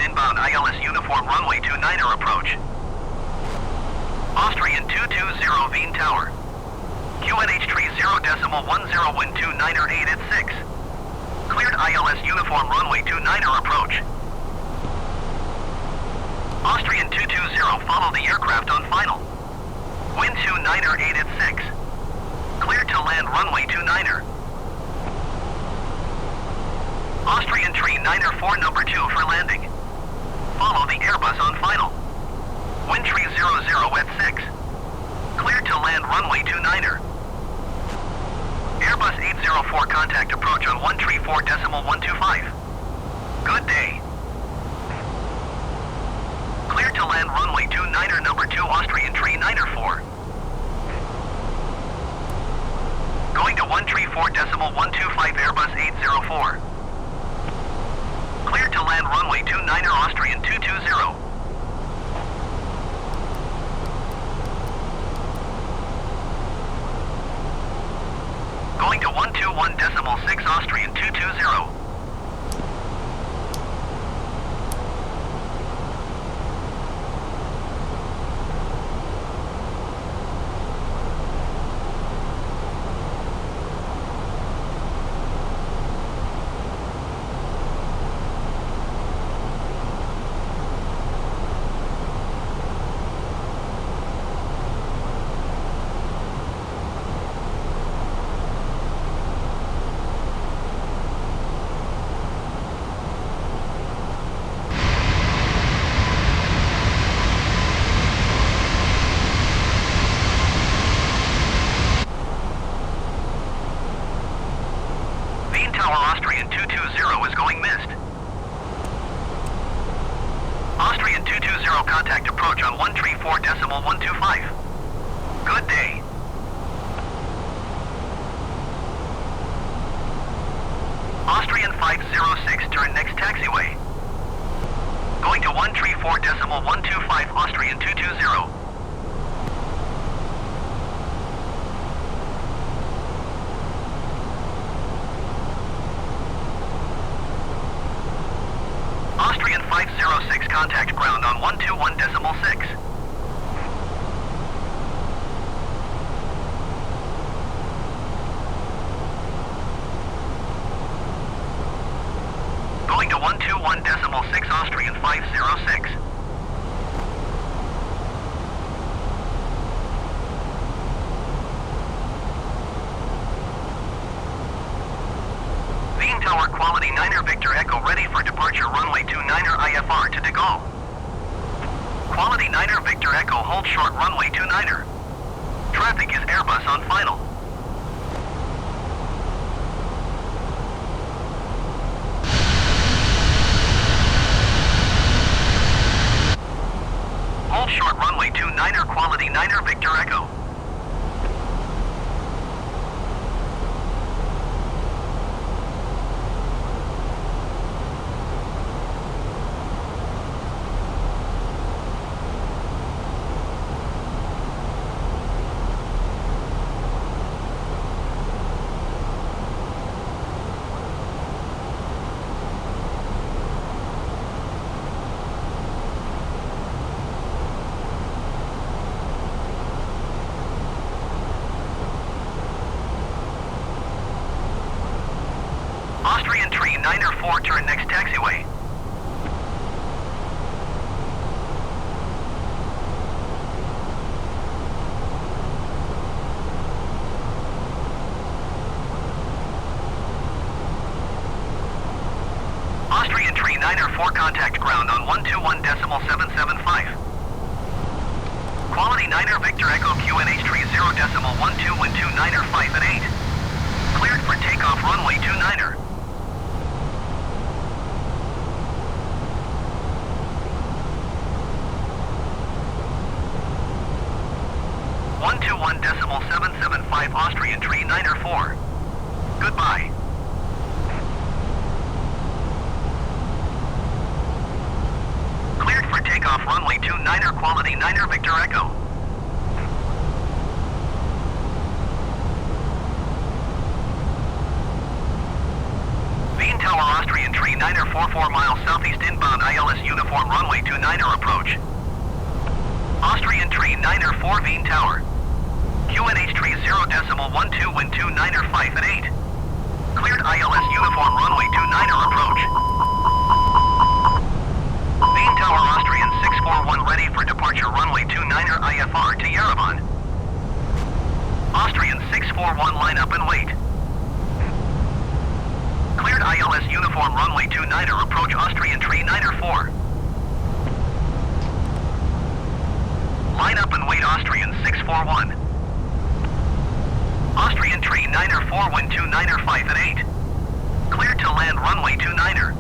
inbound ILS uniform runway 29er approach. Austrian 220 Wien Tower. QNH tree 0.10 wind 29er 8 at 6. Cleared ILS uniform runway 29er approach. Austrian 220, follow the aircraft on final. Wind 29er 8 at 6. Cleared to land runway 29er. Austrian tree 9er 4 number 2 for landing. Follow the Airbus on final. Wind tree 00 at 6. Cleared to land runway 29er. Airbus 804 contact approach on 134.125. Good day. Cleared to land runway 29er number 2 Austrian tree 9er 4. Going to 134.125 Airbus 804. Cleared to land runway 29er Austrian 220. Going to 121.6 Austrian 220. Tower Austrian 220 is going missed. Austrian 220 contact approach on 134.125. Good day. Austrian 506 turn next taxiway. Going to 134.125 Austrian 220. Austrian 506 contact ground on 121.6. Going to 121.6 Austrian 506. Wien Tower quality 9er Victor Echo ready for departure runway 29er IFR to De Gaulle. Quality 9er Victor Echo hold short runway 29er. Traffic is Airbus on final. Hold short runway 29er quality 9er Victor Echo. Austrian tree 9er 4 turn next taxiway. Austrian tree 9er 4 contact ground on 121.775. Quality 9er Victor Echo QNH tree 0.12 wind 29er 5 at 8. Cleared for takeoff runway 29er. .775 Austrian tree 9er 4. Goodbye. Cleared for takeoff runway 29er quality 9er Victor Echo. Wien Tower Austrian tree 9 29er 44 miles southeast inbound ILS uniform runway 29er approach. Austrian tree 9er 4 Wien Tower. QNH tree 0.12 wind 29er 5 at 8. Cleared ILS uniform runway 29er approach. Wien Tower Austrian 641 ready for departure runway 29er IFR to Yerevan. Austrian 641 line up and wait. Cleared ILS uniform runway 29er approach Austrian tree 9er 4. Line up and wait Austrian 641. Austrian tree 9er 4 wind 29er 5 at 8. Cleared to land runway 29er.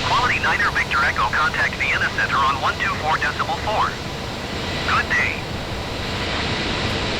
Quality 9er Victor Echo contact Vienna Center on 124.4. Good day.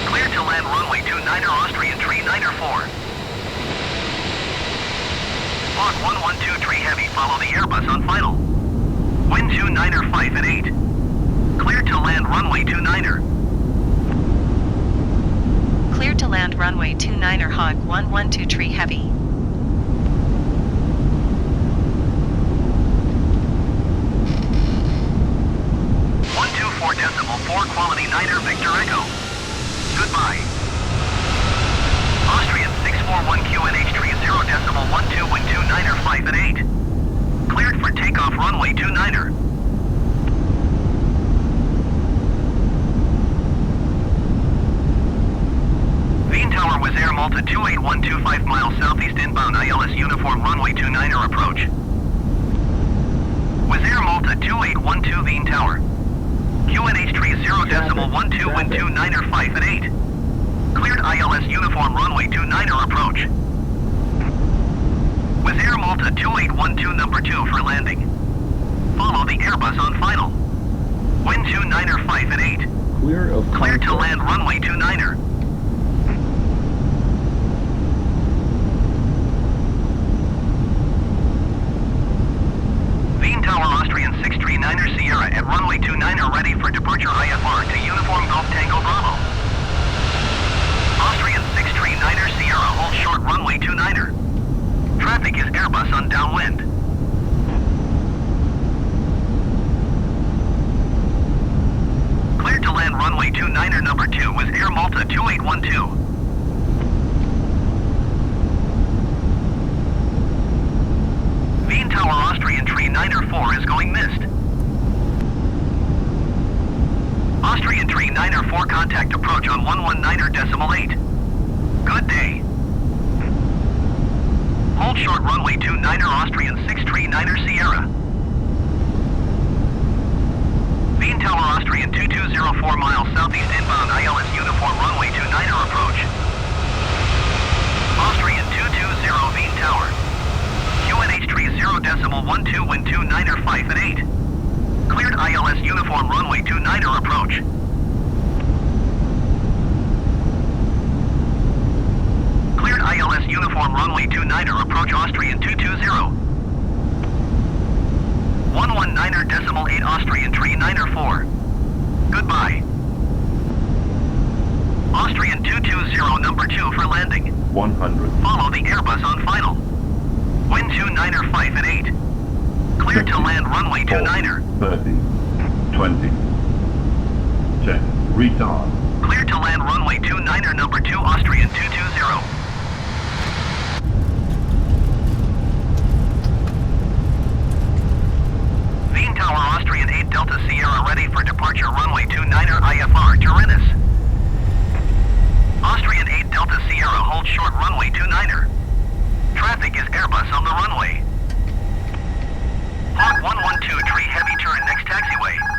Cleared to land runway 29er Austrian tree 9er 4. Log 1123 heavy, follow the Airbus on final. Wind 29er 5 at 8. Cleared to land runway 29er. Cleared to land runway 29er Hog 1123 heavy. Quality 9er Victor Echo. Goodbye. Austrian 641 QNH tree 0.12 wind 29er 5 at 8. Cleared for takeoff runway 29er. Wien Tower was Air Malta 28125 miles southeast inbound ILS uniform runway 29er approach. Was Air Malta 2812 Wien Tower. QNH tree 0.12 wind 29er 5 at 8. Cleared ILS uniform runway 29er approach. With Air Malta 2812 number 2 for landing. Follow the Airbus on final. Wind 29er 5 at 8. Cleared to land runway 29er. Wien Tower Austrian 639er Sierra at runway 29er ready for departure IFR to Uniform Golf Tango Bravo. Austrian 639er Sierra hold short runway 29er. Traffic is Airbus on downwind. Cleared to land runway 29er number 2 with Air Malta 2812. Wien Tower Austrian tree 9er 4 is going missed. Austrian tree 9er 4 contact approach on 119er.8. Good day. Hold short runway 29er Austrian 639er Sierra. Wien Tower Austrian 2204 miles southeast inbound ILS uniform runway 29er approach. Austrian 220 Wien Tower. QNH tree 0.12 wind 29er 5 at 8. Cleared ILS uniform runway 29er approach. Cleared ILS uniform runway 29er approach Austrian 220. 119er.8 Austrian tree 9er 4. Goodbye. Austrian 220 number 2 for landing. 100. Follow the Airbus on final. Wind 29er 5 at 8. Cleared to land runway 29er. 30. 20. Check. Retard. Cleared to land runway 29er number 2 Austrian 220. Wien Tower Austrian 8 Delta Sierra ready for departure runway 29er IFR to Rennes. Austrian 8 Delta Sierra hold short runway 29er. Traffic is Airbus on the runway. Log 112 tree heavy turn next taxiway.